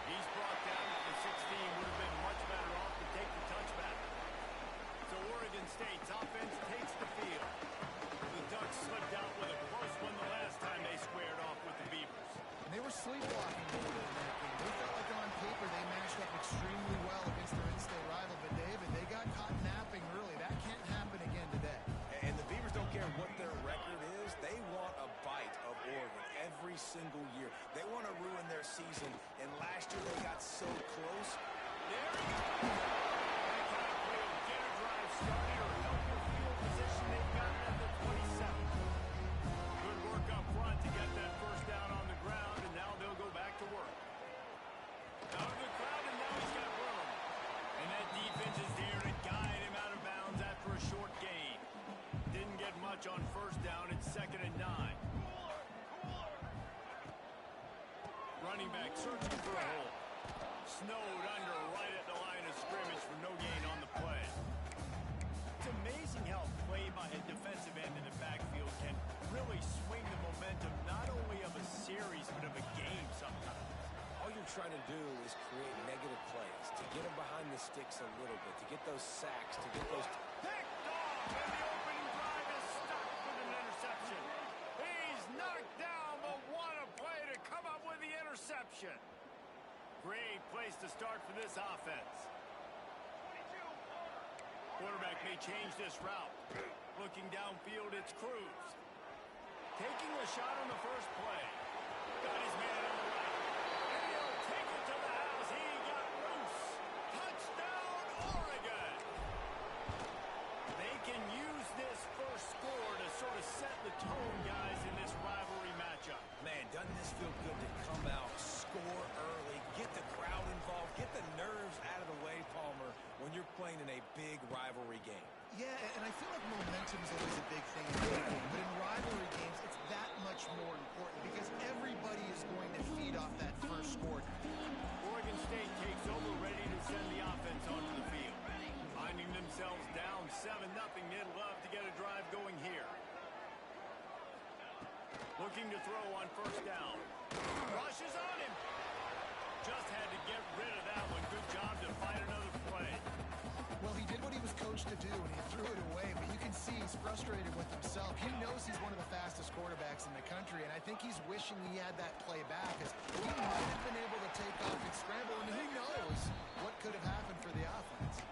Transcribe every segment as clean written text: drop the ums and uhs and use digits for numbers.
He's brought down at the 16. Would have been much better off to take the touchback. So Oregon State's offense takes the field. The Ducks slipped out with a close one the last time they squared off with the Beavers. And they were sleepwalking a little bit in that game. They felt like on paper they matched up extremely well against their in-state rival. But, David, they got caught napping early. That can't happen again today. And the Beavers don't care what their record is. They want a bite of Oregon every single year. They want to ruin their season. And last year they got so close. There he goes. That kind of play will get a drive started or help your field position. They've got it at the 27. Good work up front to get that first down on the ground, and now they'll go back to work. Out of the crowd, and now he's got room. And that defense is there to guide him out of bounds after a short gain. Didn't get much on first down. It's 2nd and 9. Running back searching for a hole. Snowed under right at the line of scrimmage for no gain on the play. It's amazing how a play by a defensive end in the backfield can really swing the momentum not only of a series but of a game sometimes. All you're trying to do is create negative plays, to get them behind the sticks a little bit, to get those sacks, to get those... Picked off, and the opening drive is stopped with an interception. He's knocked down, but what a play to come up with the interception. Great place to start for this offense. Quarterback may change this route. Looking downfield, it's Cruz. Taking a shot on the first play. Got his man on the right. And he'll take it to the house. He got loose. Touchdown, Oregon. They can use this first score to sort of set the tone, guys, in this rivalry matchup. Man, doesn't this feel good to come out, score early, get the crowd involved, get the nerves out of the way, Palmer, when you're playing in a big rivalry game? Yeah, and I feel like momentum is always a big thing in any game, but in rivalry games, it's that much more important because everybody is going to feed off that first score. Oregon State takes over, ready to send the offense onto the field. Finding themselves down 7-0, they'd love to get a drive going here. Looking to throw on first down. Rushes on him. Just had to get rid of that one. Good job to find another play. Well, he did what he was coached to do, and he threw it away, but you can see he's frustrated with himself. He knows he's one of the fastest quarterbacks in the country, and I think he's wishing he had that play back, because he might have been able to take off and scramble, and who knows what could have happened for the offense.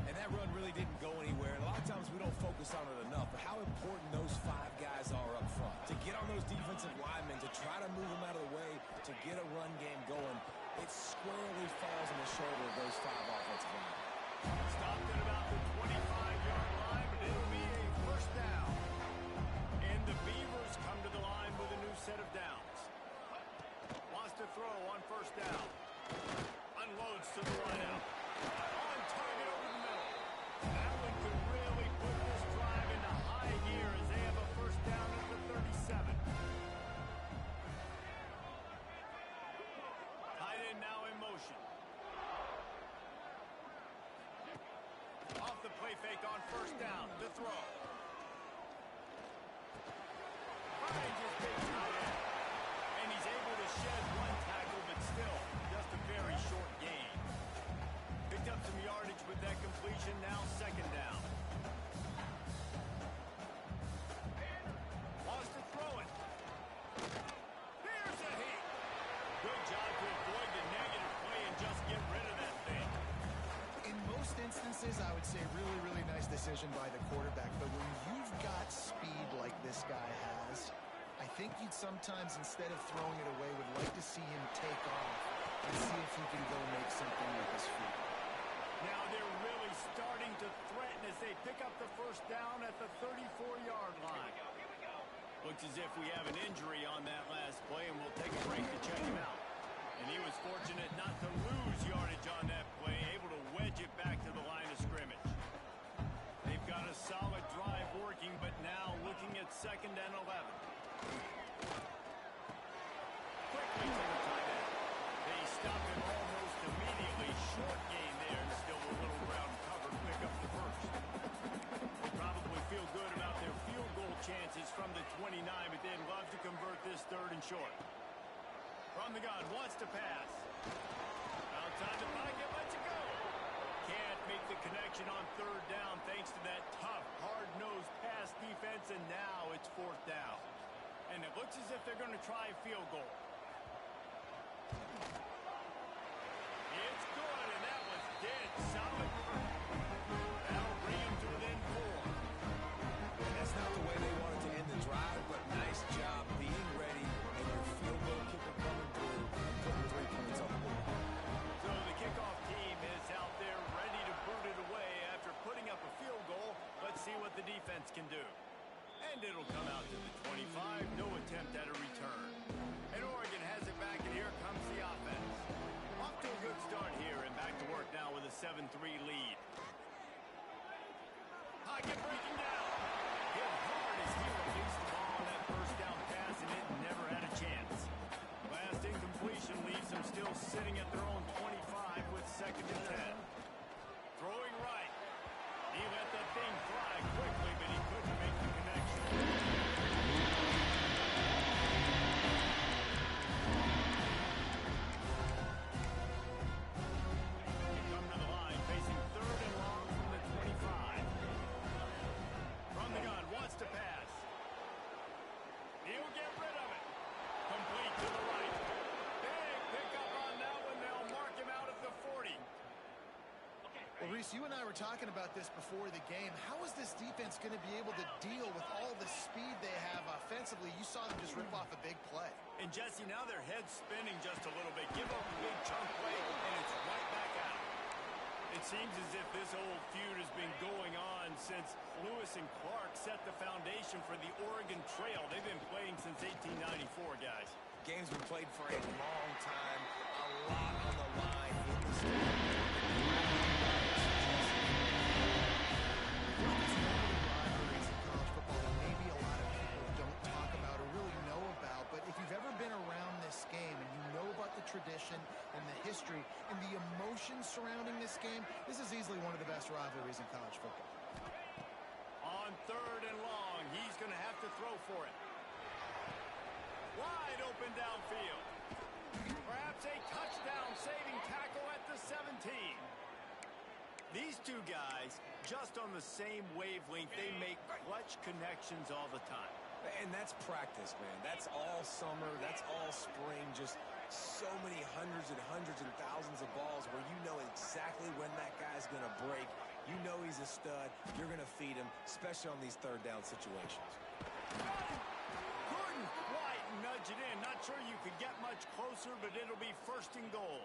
And that run really didn't go anywhere. And a lot of times we don't focus on it enough, but how important those 5 guys are up front. To get on those defensive linemen, to try to move them out of the way, to get a run game going, it squarely falls on the shoulder of those 5 offensive linemen. Stopped at about the 25-yard line, but it'll be a first down. And the Beavers come to the line with a new set of downs. Wants to throw on first down. Unloads to the wideout. On target over the middle. That one could really put this drive into high gear as they have a first down at the 37. Tight end now in motion. Off the play fake on first down. To throw. Finds his big tight end. And he's able to shed one tackle, but still just a very short gain. Picked up some yardage with that completion. Now 2nd down. Wants to throw it. Here's a hit. Good job to avoid the negative play and just get rid of that thing. In most instances, I would say really, really nice decision by the quarterback. But when you've got speed like this guy has, I think you'd sometimes, instead of throwing it away, would like to see him take off and see if he can go make something with his feet. Now they're really starting to threaten as they pick up the first down at the 34-yard line. Looks as if we have an injury on that last play, and we'll take a break to check him out. And he was fortunate not to lose yardage on that play, able to wedge it back to the line of scrimmage. They've got a solid drive working, but now looking at 2nd and 11. Quickly to the tight end. They stop him almost immediately. Short gain there, and still a little ground covered. Pick up the first. They probably feel good about their field goal chances from the 29, but they'd love to convert this 3rd and short. From the gun, wants to pass. Outside the pocket, lets it go. Can't make the connection on third down thanks to that tough, hard-nosed pass defense, and now it's fourth down. And it looks as if they're going to try a field goal. It's good, and that was dead solid. That'll bring him to within 4. And that's not the way they wanted to end the drive, but nice job being ready and your field goal kicker coming through and putting 3 points on the board. So the kickoff team is out there ready to boot it away after putting up a field goal. Let's see what the defense can do. And it'll come out to the 25. No attempt at a return. And Oregon has it back, and here comes the offense. Off to a good start here, and back to work now with a 7-3 lead. Pocket breaking down. Hit hard as he released the ball on that first down pass, and it never had a chance. Last incompletion leaves them still sitting at their own 25 with 2nd and 10. Throwing right. He let that thing fly quickly, but he couldn't make the connection. Come to the line, facing 3rd and long from the 25. From the gun, wants to pass. He'll get rid of it. Complete to the right. Big pickup on that one. They'll mark him out at the 40. Well, Reese, you and I were talking about this before the game. How is this defense going to be able to deal with all the speed they have offensively? You saw them just rip off a big play. And Jesse, now their head's spinning just a little bit. Give up a big chunk play, and it's right back out. It seems as if this old feud has been going on since Lewis and Clark set the foundation for the Oregon Trail. They've been playing since 1894, guys. Game's been played for a long time, a lot on the line in the stadium. Rivalries in college football that maybe a lot of people don't talk about or really know about, but if you've ever been around this game and you know about the tradition and the history and the emotion surrounding this game, this is easily one of the best rivalries in college football. On 3rd and long, he's going to have to throw for it. Wide open downfield. Perhaps a touchdown-saving tackle at the 17. These two guys, just on the same wavelength, they make clutch connections all the time. And that's practice, man. That's all summer. That's all spring. Just so many hundreds and thousands of balls where you know exactly when that guy's going to break. You know he's a stud. You're going to feed him, especially on these 3rd down situations. Couldn't quite nudge it in. Not sure you could get much closer, but it'll be 1st and goal.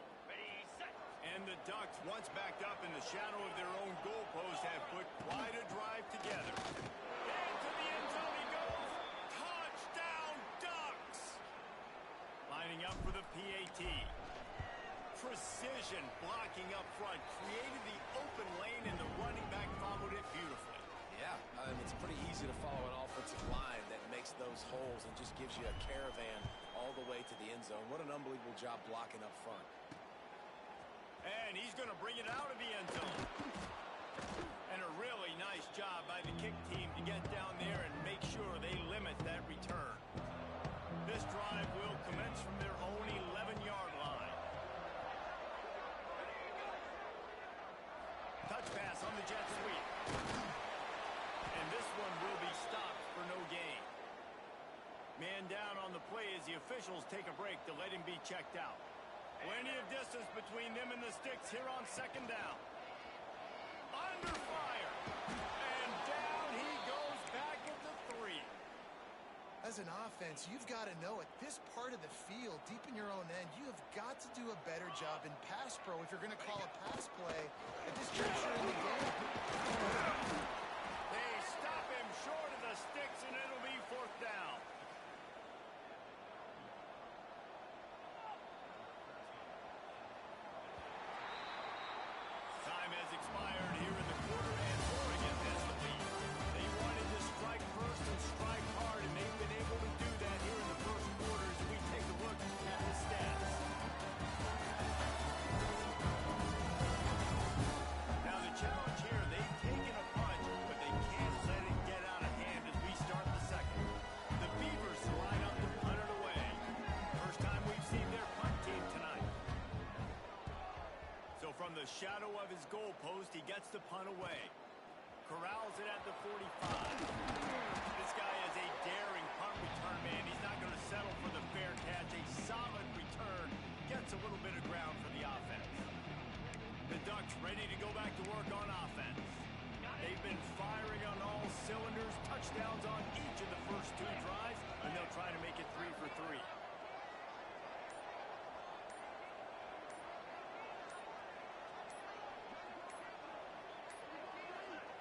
And the Ducks, once backed up in the shadow of their own goalpost, have put quite a drive together. Into the end zone he goes. Touchdown, Ducks! Lining up for the PAT. Precision blocking up front. Created the open lane, and the running back followed it beautifully. Yeah, it's pretty easy to follow an offensive line that makes those holes and just gives you a caravan all the way to the end zone. What an unbelievable job blocking up front. And he's going to bring it out of the end zone. And a really nice job by the kick team to get down there and make sure they limit that return. This drive will commence from their own 11-yard line. Touch pass on the jet sweep. And this one will be stopped for no gain. Man down on the play as the officials take a break to let him be checked out. Plenty of distance between them and the sticks here on 2nd down. Under fire. And down he goes back at the 3. As an offense, you've got to know at this part of the field, deep in your own end, you have got to do a better job in pass pro if you're going to call a pass play at this juncture in the game. They stop him short of the sticks, and it'll be 4th down. Time has expired here in the quarter, and Oregon has the lead. They wanted to strike first and strike hard, and they've been able to do that here in the first quarter as we take a look at the stats. Now the challenge here, they've taken a punch, but they can't let it get out of hand as we start the 2nd. shadow of his goalpost. He gets the punt away. Corrals it at the 45. This guy is a daring punt return man. He's not going to settle for the fair catch. A solid return. Gets a little bit of ground for the offense. The Ducks ready to go back to work on offense. They've been firing on all cylinders. Touchdowns on each of the first 2 drives, and they'll try to make it 3 for 3.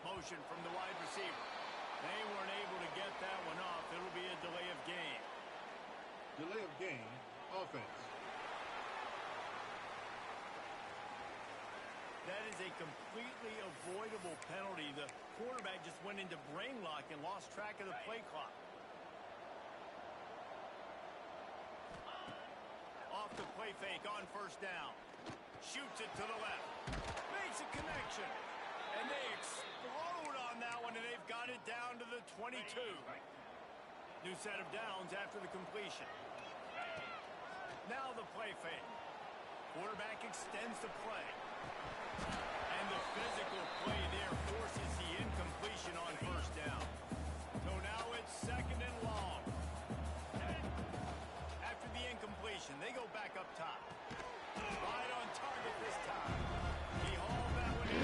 Motion from the wide receiver. They weren't able to get that one off. It'll be a delay of game. Delay of game, offense. That is a completely avoidable penalty. The quarterback just went into brain lock and lost track of the play clock. Off the play fake on first down. Shoots it to the left. Makes a connection. And they explode on that one, and they've got it down to the 22. New set of downs after the completion. Now the play fake. Quarterback extends the play. And the physical play there forces the incompletion on first down. So now it's 2nd and long. After the incompletion, they go back up top. Right on target this time. He hauled that one in.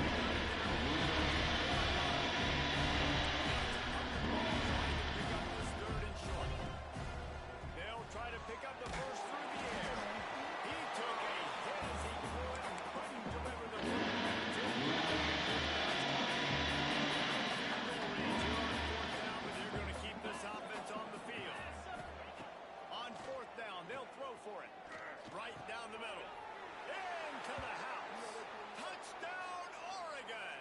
Pick up this 3rd and short. They'll try to pick up the first through the air. He took a hit as he threw it and couldn't deliver the football. They're going to keep this offense on the field. On 4th down, they'll throw for it. Right down the middle. Into the house. Touchdown, Oregon!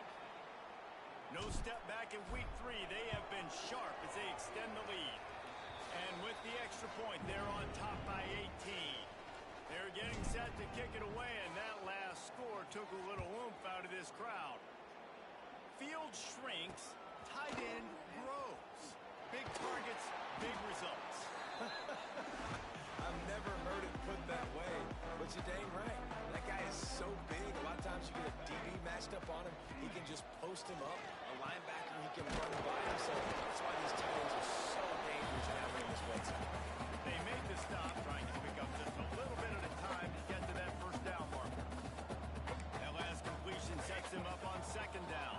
No step back in week 3. They have been sharp as they extend the lead. And with the extra point, they're on top by 18. They're getting set to kick it away, and that last score took a little oomph out of this crowd. Field shrinks, tight end grows. Big targets, big results. I've never heard it put that way, but you're dang right. That guy is so big. A lot of times you get a DB matched up on him. He can just post him up. A linebacker, he can run by him. So that's why these tight ends are so dangerous now in this weight zone. They made the stop, trying to pick up just a little bit at a time to get to that first down marker. That last completion sets him up on 2nd down.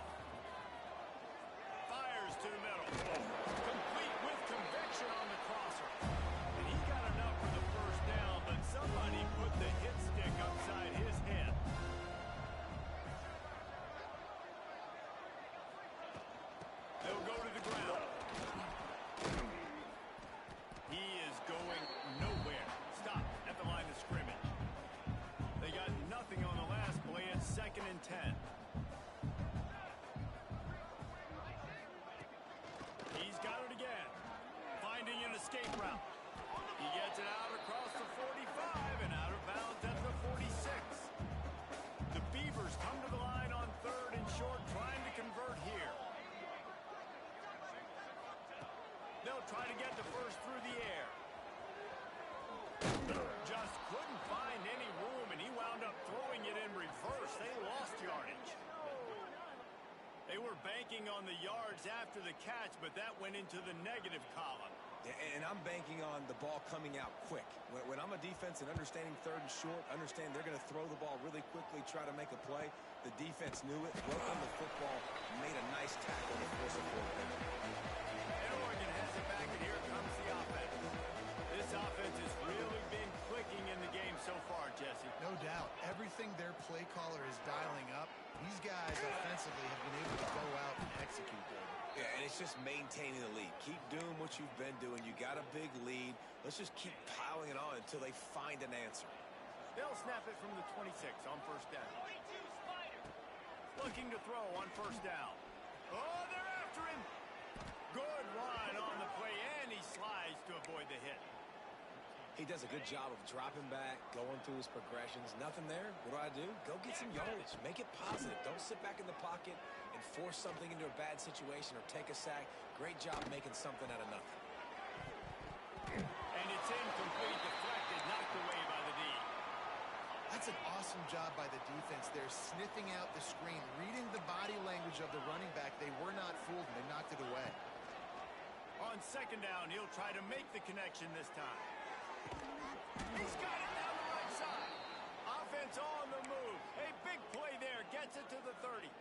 Fires to the middle. Complete with conviction on the crosser. And he got enough for the first down, but somebody put the hit stick upside his head. They'll go to the ground. He is going nowhere. Stop at the line of scrimmage. They got nothing on the last play. It's 2nd and 10. He's got it again. Finding an escape route. He gets it out across the 45 and out of bounds at the 46. The Beavers come to the line on 3rd and short, trying to convert here. They'll try to get the first through the air. Just couldn't find any room, and he wound up throwing it in reverse. They lost yardage. They were banking on the yards after the catch, but that went into the negative column. Yeah, and I'm banking on the ball coming out quick. When I'm a defense and understanding 3rd and short, understand they're going to throw the ball really quickly, try to make a play. The defense knew it, broke on the football, made a nice tackle to force a 4th down. And Oregon has it back, and here comes the offense. This offense has really been clicking in the game so far, Jesse. No doubt. Everything their play caller is dialing up, these guys offensively have been able to go out and execute, David. Yeah, and it's just maintaining the lead. Keep doing what you've been doing. You got a big lead. Let's just keep piling it on until they find an answer. They'll snap it from the 26 on first down. Looking to throw on first down. Oh, they're after him. Good run on the play, and he slides to avoid the hit. He does a good job of dropping back, going through his progressions. Nothing there. What do? Go get some yardage. Make it positive. Don't sit back in the pocket and force something into a bad situation or take a sack. Great job making something out of nothing. And it's incomplete, deflected, knocked away by the D. That's an awesome job by the defense. They're sniffing out the screen, reading the body language of the running back. They were not fooled, and they knocked it away. On second down, he'll try to make the connection this time. He's got it down the right side. Offense on the move. A big play there. Gets it to the 30.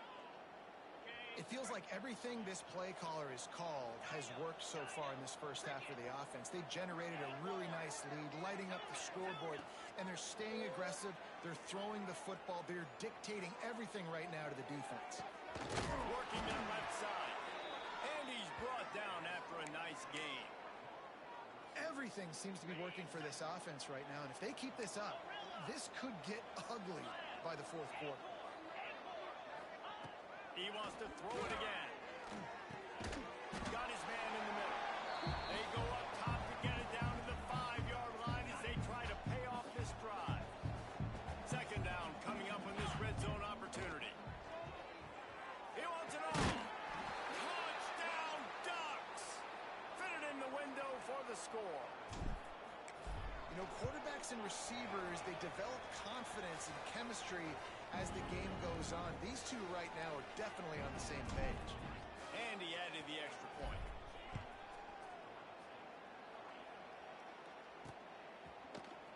It feels like everything this play caller has called has worked so far in this first half for the offense. They generated a really nice lead, lighting up the scoreboard, and they're staying aggressive. They're throwing the football. They're dictating everything right now to the defense. Working that left side. And he's brought down after a nice game. Everything seems to be working for this offense right now, and if they keep this up, this could get ugly by the fourth quarter. He wants to throw it again. Got his man in the middle. They go up top to get it down to the 5-yard line as they try to pay off this drive. Second down coming up on this red zone opportunity. He wants it all. Touchdown Ducks! Fit it in the window for the score. You know, quarterbacks and receivers, they develop confidence and chemistry as the game goes on. These two right now are definitely on the same page. And he added the extra point.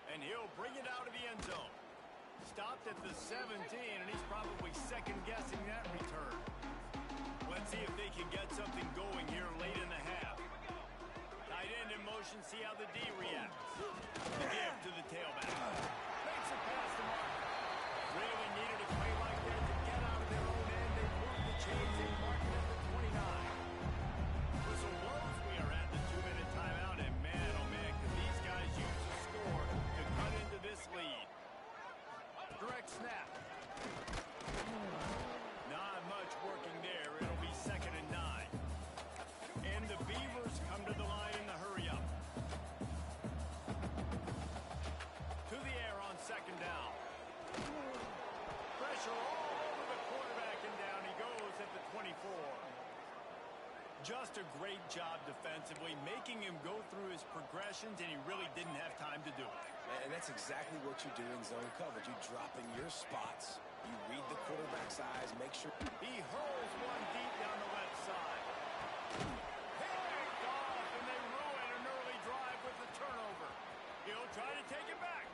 And he'll bring it out of the end zone. Stopped at the 17, and he's probably second-guessing that return. Let's see if they can get something going here late in the half. Tight end in motion, see how the D reacts. The give to the tailback. Makes a pass to Mark. Really needed a play like that to get out of their own end. They moved the chains. They mark it at the 29. Whistle blows. We are at the 2-minute timeout. And man, oh man, could these guys use a score to cut into this lead. Direct snap. Not much working there. It'll be 2nd and 9. And the Beavers come to the line in the hurry-up. To the air on second down. Pressure all over the quarterback, and down he goes at the 24. Just a great job defensively, making him go through his progressions, and he really didn't have time to do it. And that's exactly what you do in zone coverage. You drop in your spots. You read the quarterback's eyes, make sure. He hurls one deep down the left side. Picked off, and they ruin an early drive with the turnover. He'll try to take it back.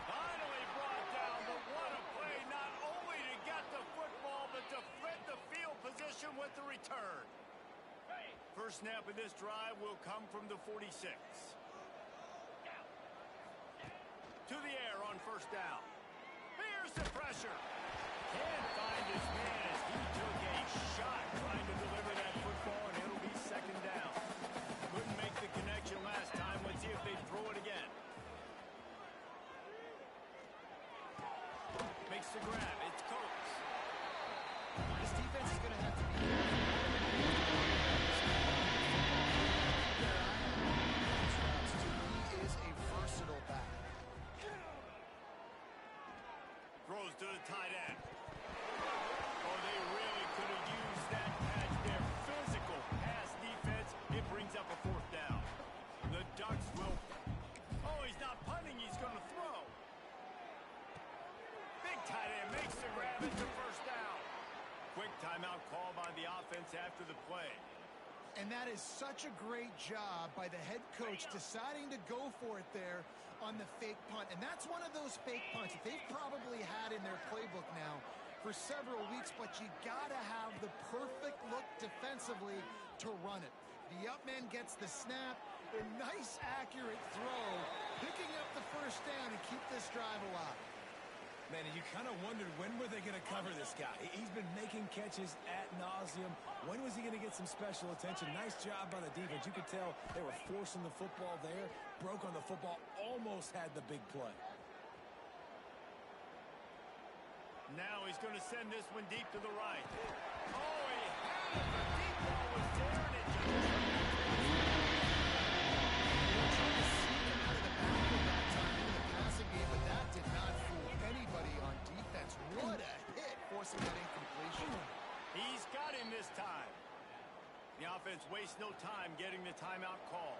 Finally brought down, but what a play, not only to get the football, but to flip the field position with the return. First snap of this drive will come from the 46. To the air on first down. Here's the pressure. Can't find his man as he took a shot trying to deliver that football, and it'll be second down. Couldn't make the connection last time. Let's see if they throw it again. Makes the grab. It's Coates. This defense is going to have to be he is a versatile back. Throws to the tight end. Oh, they really could have used that patch there. Physical pass defense. It brings up a fourth down. The Ducks will. Oh, he's not punting. He's going to throw. Big tight end makes the grab. It's a first down. Quick timeout call by the offense after the play. And that is such a great job by the head coach deciding to go for it there on the fake punt. And that's one of those fake punts that they've probably had in their playbook now for several weeks, but you got to have the perfect look defensively to run it. The up man gets the snap, a nice accurate throw, picking up the first down and keep this drive alive. Man, and you kind of wondered, when were they going to cover this guy? He's been making catches ad nauseum. When was he going to get some special attention? Nice job by the defense. You could tell they were forcing the football there. Broke on the football, almost had the big play. Now he's going to send this one deep to the right. Oh, he had it. The deep ball was there, and it just... What a hit, forcing that incompletion. He's got him this time. The offense wastes no time getting the timeout call.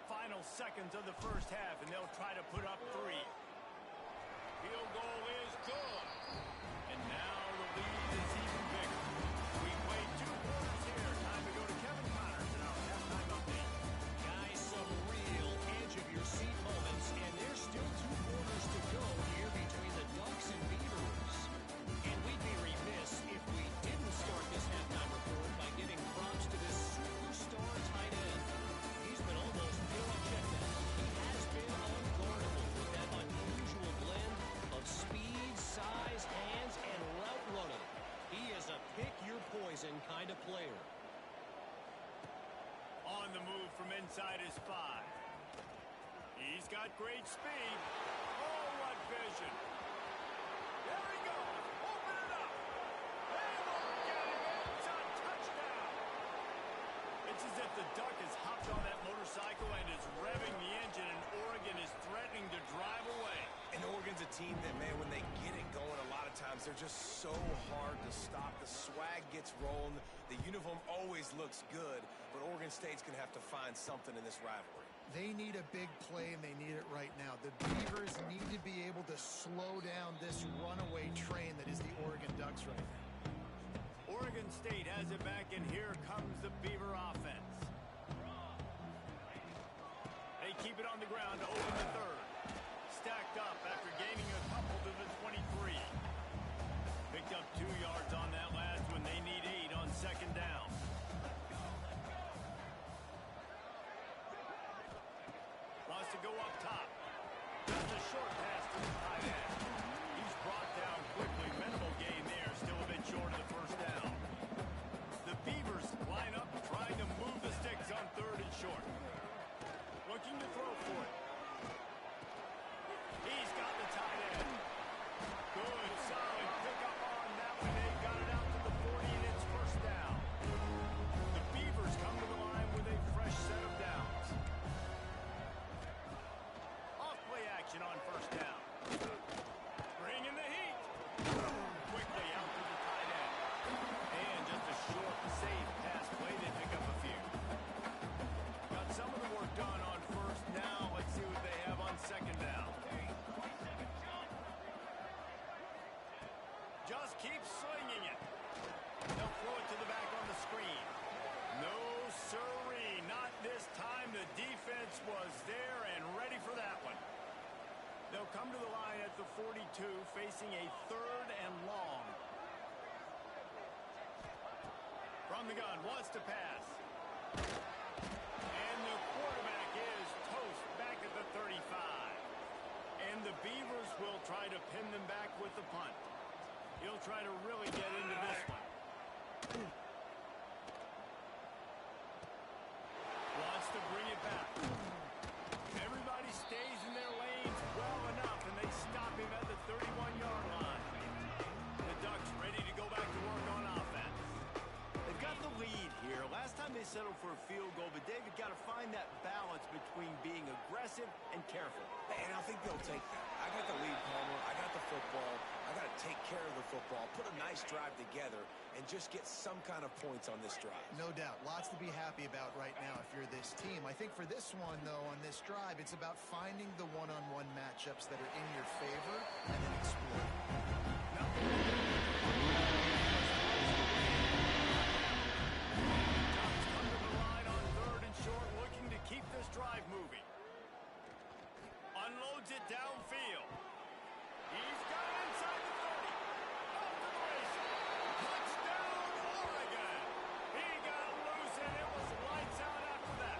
Final seconds of the first half, and they'll try to put up 3. He'll field goal is good. And now the lead is even bigger. We played 2 quarters here. Time to go to Kevin Connors in our halftime update. Guys, some real edge-of-your-seat moments, and there's still 2 quarters to go here between the Ducks and Beavers. And we'd be remiss if we didn't start this halftime report by giving props to this superstar tight end. He's been almost pure on checkdown. He has been unguardable with that unusual blend of speed, size, hands, and route running. He is a pick-your-poison kind of player. On the move from inside his 5. He's got great speed. Oh, what vision. There he goes. Open it up. They won't get him. It's a touchdown. It's as if the Duck has hopped on that motorcycle and is revving the engine, and Oregon is threatening to drive away. And Oregon's a team that, man, when they get it going, a lot of times they're just so hard to stop. The swag gets rolling. The uniform always looks good, but Oregon State's going to have to find something in this rivalry. They need a big play, and they need it right now. The Beavers need to be able to slow down this runaway train that is the Oregon Ducks right now. Oregon State has it back, and here comes the Beaver offense. They keep it on the ground to open the 3rd. Stacked up after gaining a couple to the 23. Picked up 2 yards on that last one. They need 8 on 2nd down. Wants to go up top. Just a short pass to the tight end. He's brought down quickly. Minimal gain there. Still a bit short of the 1st down. The Beavers line up trying to move the sticks on 3rd and short. Looking to throw for it. He's got the tight end. Good, solid pickup on that one. They got it out to the 40, and it's 1st down. The Beavers come to the line with a fresh set of downs. Off-play action on 1st down. Bringing the heat. Quickly out to the tight end. And just a short, safe pass play. They pick up a few. Got some of the work done on 1st. Now let's see what they have on 2nd down. Just keep slinging it. They'll throw it to the back on the screen. No siree, not this time. The defense was there and ready for that one. They'll come to the line at the 42, facing a 3rd and long. From the gun, wants to pass. And the quarterback is toast back at the 35. And the Beavers will try to pin them back with the punt. He'll try to really get into this one. Wants to bring it back. Everybody stays in their lanes well enough, and they stop him at the 31-yard line. The Ducks ready to go back to work on offense. They've got the lead here. Last time they settled for a field goal, but David got to find that balance between being aggressive and careful. And I think they'll take that. I got the lead, Palmer. I got the football. I got to take care of the football, put a nice drive together, and just get some kind of points on this drive. No doubt. Lots to be happy about right now if you're this team. I think for this one, though, on this drive, it's about finding the one-on-one matchups that are in your favor and then exploring. Ducks come to the line on 3rd and short, looking to keep this drive moving. Unloads it downfield. He's got it inside the 30. Off to the races. Touchdown, Oregon. He got loose, and it was lights out after that.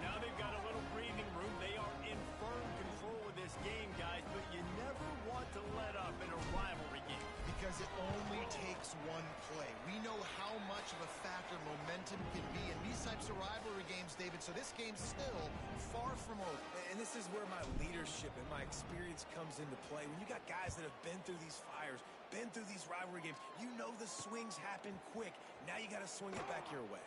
Now they've got a little breathing room. They are in firm control of this game, guys, but you never want to let up in a rivalry game. Because it only takes one play. We know how much of a factor momentum can be in these types of rivalry games, David, so this game's still far from over. And this is where my leadership and my experience comes into play. When you got guys that have been through these fires, been through these rivalry games, you know the swings happen quick. Now you got to swing it back your way.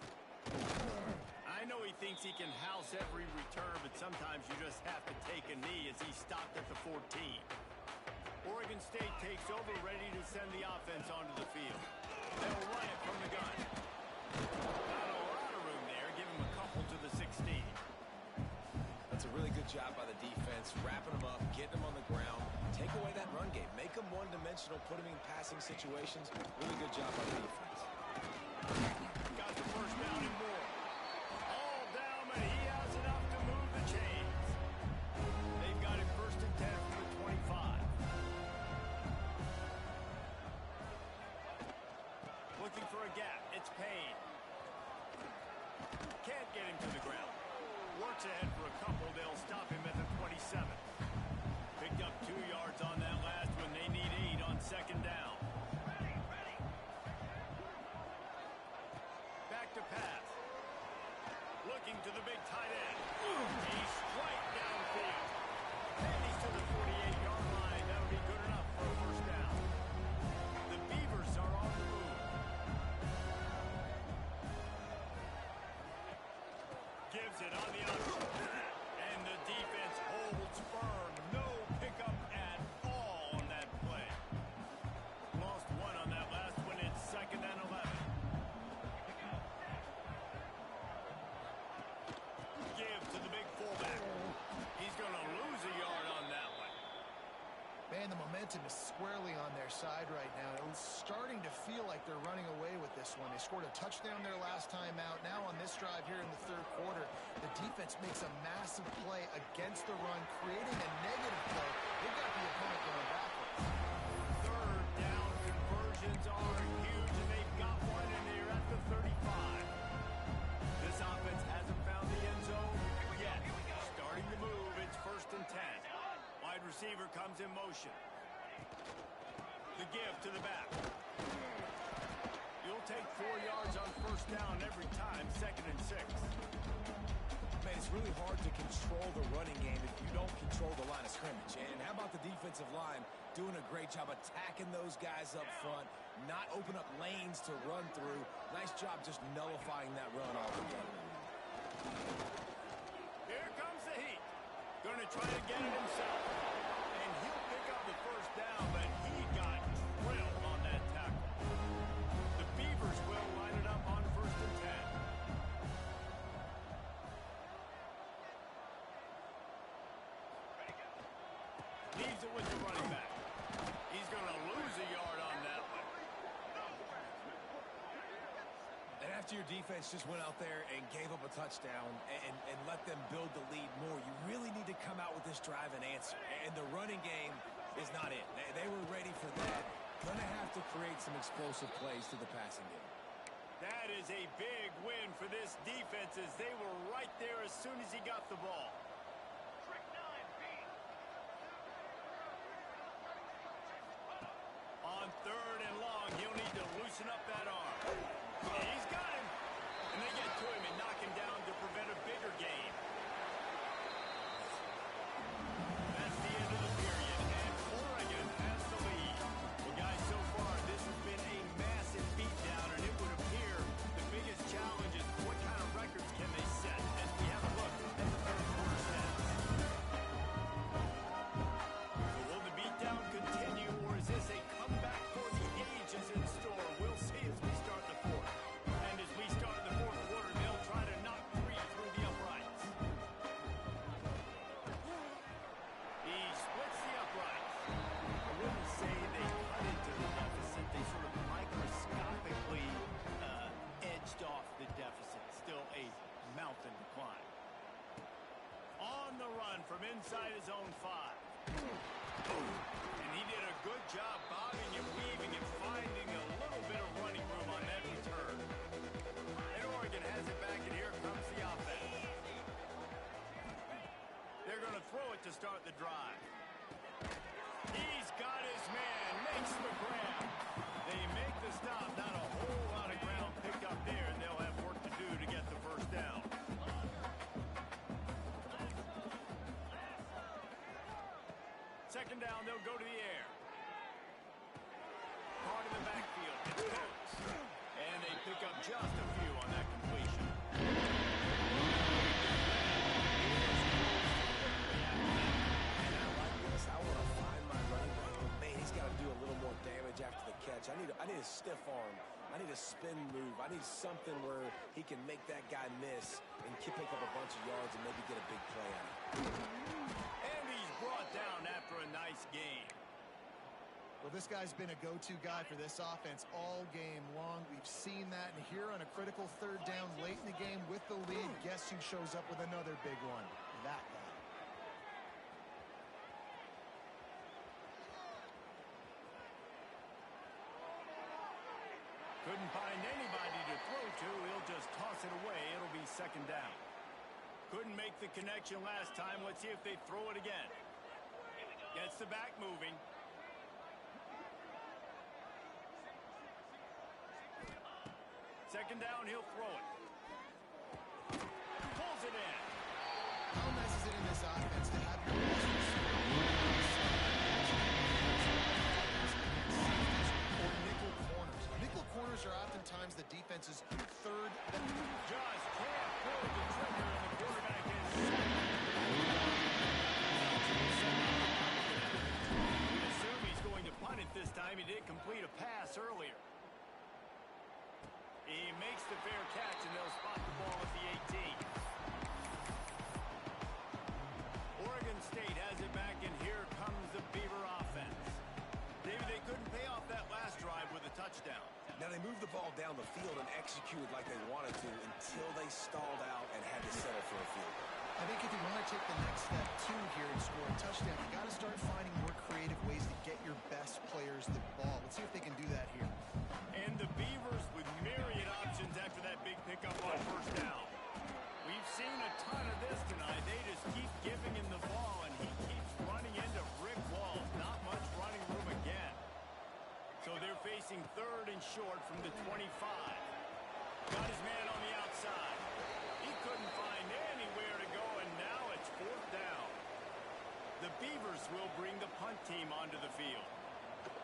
I know he thinks he can house every return, but sometimes you just have to take a knee as he stopped at the 14. Oregon State takes over, ready to send the offense onto the field. They'll run it from the gun. Not a lot of room there. Give him a couple to the 16. That's a really good job by the defense, wrapping them up, getting them on the ground, take away that run game. Make them one-dimensional, put them in passing situations. Really good job on the defense. Got the first down and more. All down, but he has enough to move the chains. They've got it first and 10 from the 25. Looking for a gap. It's Payne. Can't get him to the ground. Works ahead for a couple. They'll stop him at the 27. Picked up 2 yards on that last one. They need 8 on second down. Back to pass. Looking to the big tight end. A strike downfield. And he's to the 48-yard line. That'll be good enough for a first down. The Beavers are on the move. Gives it on the outside. And the defense holds firm. No pickup at all on that play. Lost 1 on that last one. It's second and 11. Give to the big fullback. He's going to lose a yard on that one. Man, the momentum is squarely on their side right now. It's starting to feel like they're running away with this one. They scored a touchdown their last time out. Now on this drive here in the third quarter, the defense makes a massive play against the run, creating a negative play. They've got the opponent going backwards. Third down conversions are huge, and they've got one, and they're at the 35. This offense hasn't found the end zone yet. Starting to move. It's first and 10. Wide receiver comes in motion. The give to the back. You'll take 4 yards on first down every time, second and 6. Man, it's really hard to control the running game if you don't control the line of scrimmage. And how about the defensive line doing a great job attacking those guys up front, not open up lanes to run through. Nice job just nullifying that run altogether. Here comes the heat. Going to try to get it himself. And he'll pick up the first down, but he got drilled on that tackle. The Beavers will line it up on first and 10. Leaves it with the running back. He's going to lose a yard on that one. And after your defense just went out there and gave up a touchdown and let them build the lead more, you really need to come out with this drive and answer. And the running game is not it. They were ready for that. Going to have to create some explosive plays to the passing game. That is a big win for this defense as they were right there as soon as he got the ball. On third and long, he'll need to loosen up that arm. He's got him. And they get to him and knock him down to prevent a bigger gain. That's the end of the period, and Oregon has the lead. Well, guys, so far, this has been a massive beatdown, and it would appear the biggest challenge is what kind of records can they set as we have a look at the third quarter stats. So will the beatdown continue, or is this a comeback for the ages in store? We'll see as we start the fourth. And as we start the fourth quarter, they'll try to knock 3 through the uprights. He splits the uprights. I wouldn't say they cut into the deficit. They sort of microscopically edged off the deficit. Still a mountain to climb. On the run from inside his own 5. And he did a good job bobbing and weaving and finding a little bit of running room on that return. And Oregon has it back, and here comes the offense. They're going to throw it to start the drive. He's got his man, makes the grab. They make the stop, not a whole lot of ground picked up there, and they'll have work to do to get the first down. Second down, they'll go to the air. Part of the backfield. It's Coates. And they pick up just a few on that completion. And I like this. I want to find my running back, but man, he's got to do a little more damage after the catch. I need a stiff arm. I need a spin move. I need something where he can make that guy miss and pick up a bunch of yards and maybe get a big play out of it. And he's brought down after a nice game. this guy's been a go-to guy for this offense all game long. We've seen that, and here on a critical third down late in the game with the lead, guess who shows up with another big one? That guy. Couldn't find anybody to throw to. He'll just toss it away. It'll be second down. Couldn't make the connection last time. Let's see if they throw it again. Gets the back moving. Second down, he'll throw it. Pulls it in. How nice is it in this offense to have your or nickel corners? Nickel corners are oftentimes the defense's third. Just can't pull the trigger, and the quarterback is set. We assume he's going to punt it this time. He did complete a pass earlier. He makes the fair catch, and they'll spot the ball at the 18. Oregon State has it back, and here comes the Beaver offense. David, they couldn't pay off that last drive with a touchdown. Now, they moved the ball down the field and executed like they wanted to until they stalled out and had to settle for a field goal. I think if you want to take the next step too here and score a touchdown, you got to start finding more creative ways to get your best players the ball. Let's see if they can do that here. And the Beavers with myriad options after that big pickup on first down. We've seen a ton of this tonight. They just keep giving him the ball, and he keeps running into brick walls. Not much running room again. So they're facing third and short from the 25. Got his man on the outside. He couldn't find anywhere to go, and now it's fourth down. The Beavers will bring the punt team onto the field.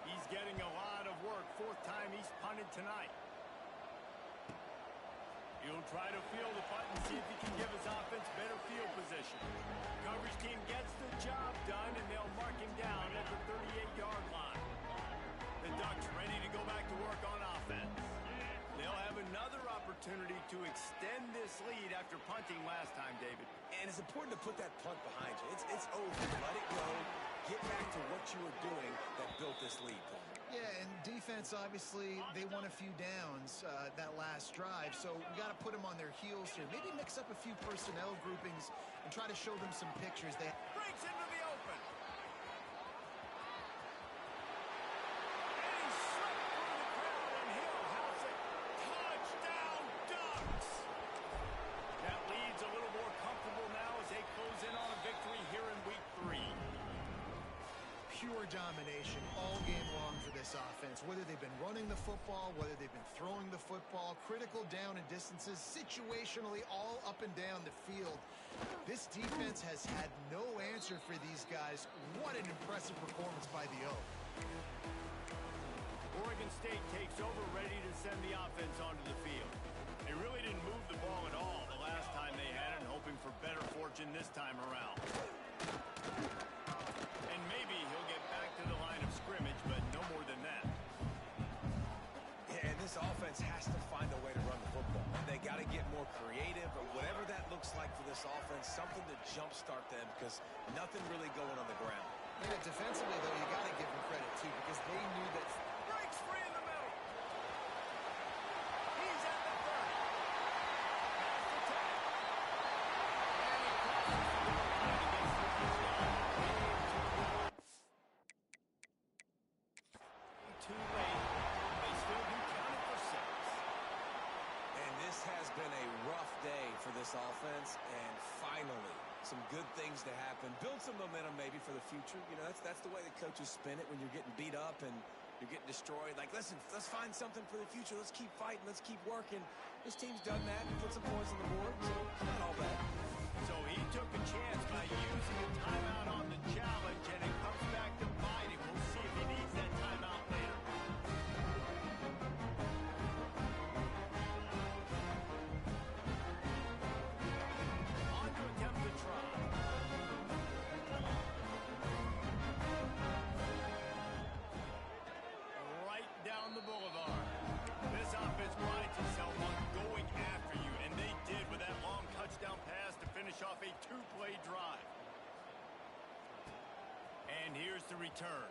He's getting a lot of work. Fourth time he's punted tonight. He'll try to field the punt and see if he can give his offense better field position. Coverage team gets the job done, and they'll mark him down at the 38-yard line. The Ducks ready to go back to work on offense. They'll have another opportunity to extend this lead after punting last time, David. And it's important to put that punt behind you. It's over. Let it go. Get back to what you were doing that built this lead, Paul. Yeah, and defense, obviously, they won a few downs that last drive, so we got to put them on their heels here. Maybe mix up a few personnel groupings and try to show them some pictures. They Breaks into the open. And he's slipped through the crowd, and he'll house it. Touchdown, Ducks! That lead's a little more comfortable now as they close in on a victory here in Week 3. pure domination all game long for this offense. Whether they've been running the football, whether they've been throwing the football, critical down and distances, situationally all up and down the field. This defense has had no answer for these guys. What an impressive performance by the Oak. Oregon State takes over, ready to send the offense onto the field. They really didn't move the ball at all the last time they had it, hoping for better fortune this time around. And maybe he'll get back to the line of scrimmage, but no more than that. Yeah, and this offense has to find a way to run the football. They got to get more creative, or whatever that looks like for this offense, something to jumpstart them, because nothing really going on the ground. Yeah, defensively, though, you got to give them credit, too, because they knew that. Breaks free in the middle. He's at the 30. Past the 10. And he crosses the line against the touchdown. Too late. They still do count it for 6. And this has been a rough day for this offense, and finally, some good things to happen. Build some momentum maybe for the future. You know, that's the way the coaches spin it when you're getting beat up and you're getting destroyed. Like, listen, let's find something for the future. Let's keep fighting. Let's keep working. This team's done that and put some points on the board, so it's not all bad. So he took a chance by using a timeout on the challenge, and it comes back to bite him. We'll see if he needs that timeout later. On to attempt the try. Right down the boulevard. This offense prides itself on going after you, and they did with that long touchdown pass to finish off a 2-play drive. And here's the return.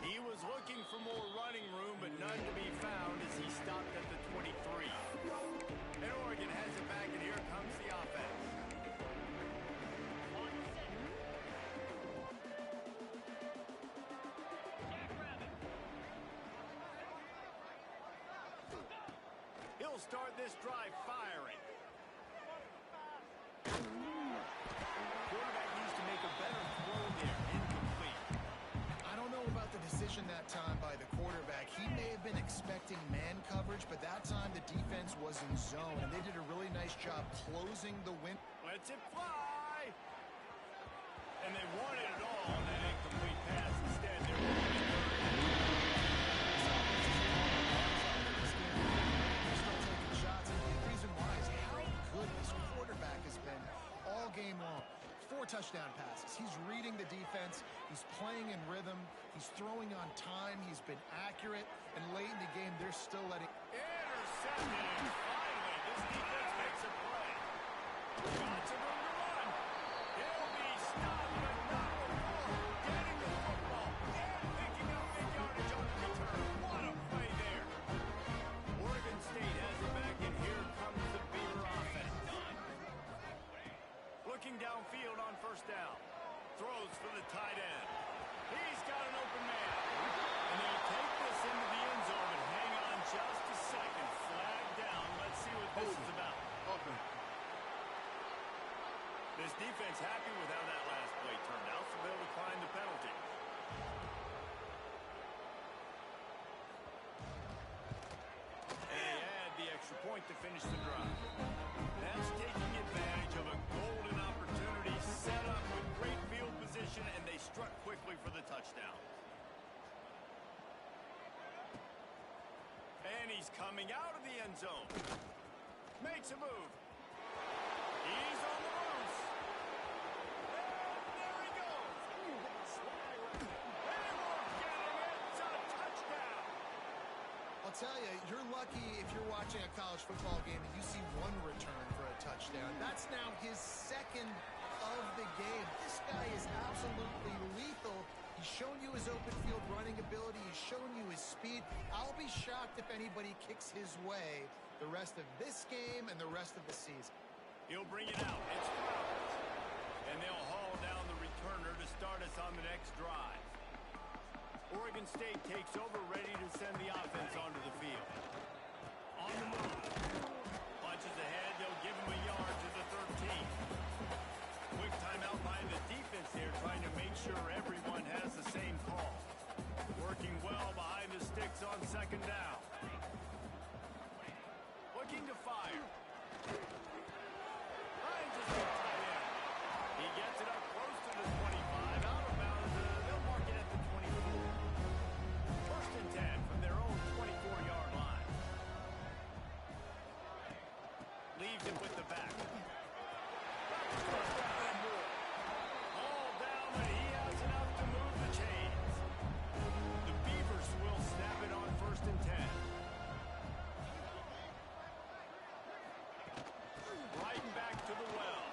He was looking for more running room, but none to be found as he stopped at the 23. And Oregon has it back, and here comes the offense. He'll start this drive firing. Quarterback needs to make a better throw there. Incomplete. I don't know about the decision that time by the quarterback. He may have been expecting man coverage, but that time the defense was in zone, and they did a really nice job closing the win. Lets it fly. And they wanted it all on that incomplete pass. Instead, they're going to start taking shots, and the reason why is how good this quarterback has been all game long. 4 touchdown passes. He's reading the defense. He's playing in rhythm. He's throwing on time. He's been accurate. And late in the game, they're still letting... intercepted. And finally, this defense makes a play. Lots of room to run. He'll be stopped, but not before getting the football and picking up big yardage on the return. What a play there. Oregon State has it back, and here comes the Beaver offense. Looking downfield on first down. Throws for the tight end. He's got an open man. And they'll take this into the end zone, but hang on just a second. Flag down. Let's see what this is about. Offense. This defense happy with how that last play turned out, so they'll decline the penalty. And they add the extra point to finish the drive. That's taking advantage of a golden opportunity set up with great field position, and they struck quickly for the touchdown. And he's coming out of the end zone. Makes a move. He's on the loose. And there he goes. They won't get him. It's a touchdown. I'll tell you, you're lucky if you're watching a college football game and you see one return for a touchdown. That's now his second of the game. This guy is absolutely lethal. He's shown you his open field running ability. He's shown you his speed. I'll be shocked if anybody kicks his way the rest of this game and the rest of the season. He'll bring it out. It's Flowers. And they'll haul down the returner to start us on the next drive. Oregon State takes over, ready to send the offense onto the field. On the move. Punches ahead. They'll give him a yard to the 13. Quick timeout by the defense there, trying to make sure everyone has the same call. Working well behind the sticks on second down. Looking to fire. Hines is the tight end. He gets it up close to the 25. Out of bounds. They'll mark it at the 24. First and 10 from their own 24-yard line. Leaves him with the back. First down and more. All down, but he has enough to move the chains. The Beavers will snap it on first and 10. Right back to the well.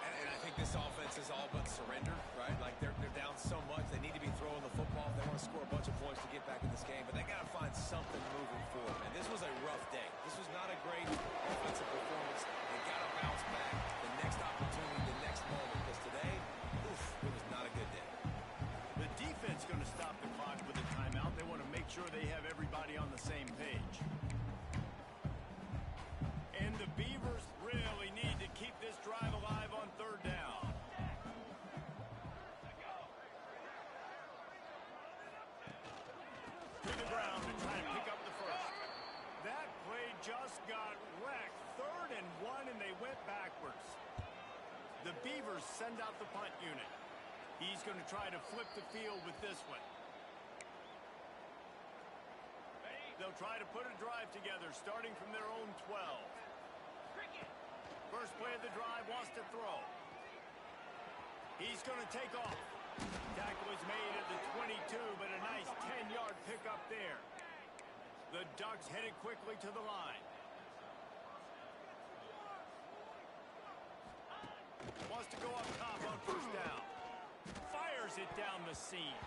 And I think this offense is all but surrender, right? Like they're down so much. They need to be throwing the football. They want to score a bunch of points to get back in this game, but they got to find something moving forward. And this was a rough day. This was not a great offensive performance. They got to bounce back the next opportunity, the next moment, because today, oof, it was not a good day. The defense going to stop the clock with a timeout. They want to make sure they have everybody on the same page. And the Beavers really need to keep this drive alive on third down. To the ground to try and pick up the first. That play just got wrecked. 3rd and 1, and they went backwards. The Beavers send out the punt unit. He's going to try to flip the field with this one. They'll try to put a drive together, starting from their own 12. First play of the drive, wants to throw. He's going to take off. Tackle is made at the 22, but a nice 10-yard pickup there. The Ducks headed quickly to the line. Wants to go up top on first down. Fires takes it down the seam.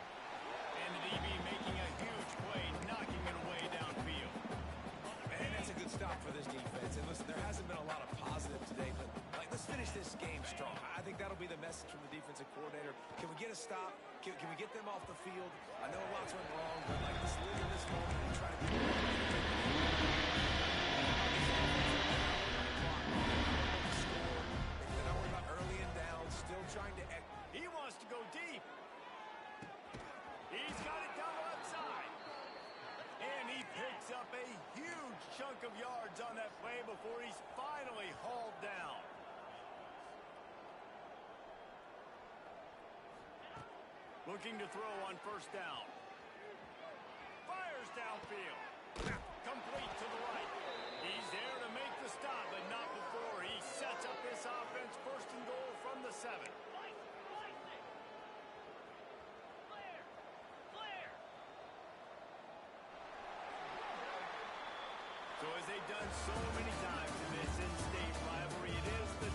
And the DB making a huge play, knocking it away downfield. Man, that's a good stop for this defense. And listen, there hasn't been a lot of positive today, but let's finish this game strong. I think that'll be the message from the defensive coordinator. Can we get a stop? Can we get them off the field? I know lots went wrong, but let's live in this moment and try to get trying to he wants to go deep. He's got it down the left side. And he picks up a huge chunk of yards on that play before he's finally hauled down. Looking to throw on first down. Fires downfield. Complete to the right. He's there to make the stop, but not before he sets up this offense first and goal from the 7. So as they've done so many times in this in-state rivalry, it is the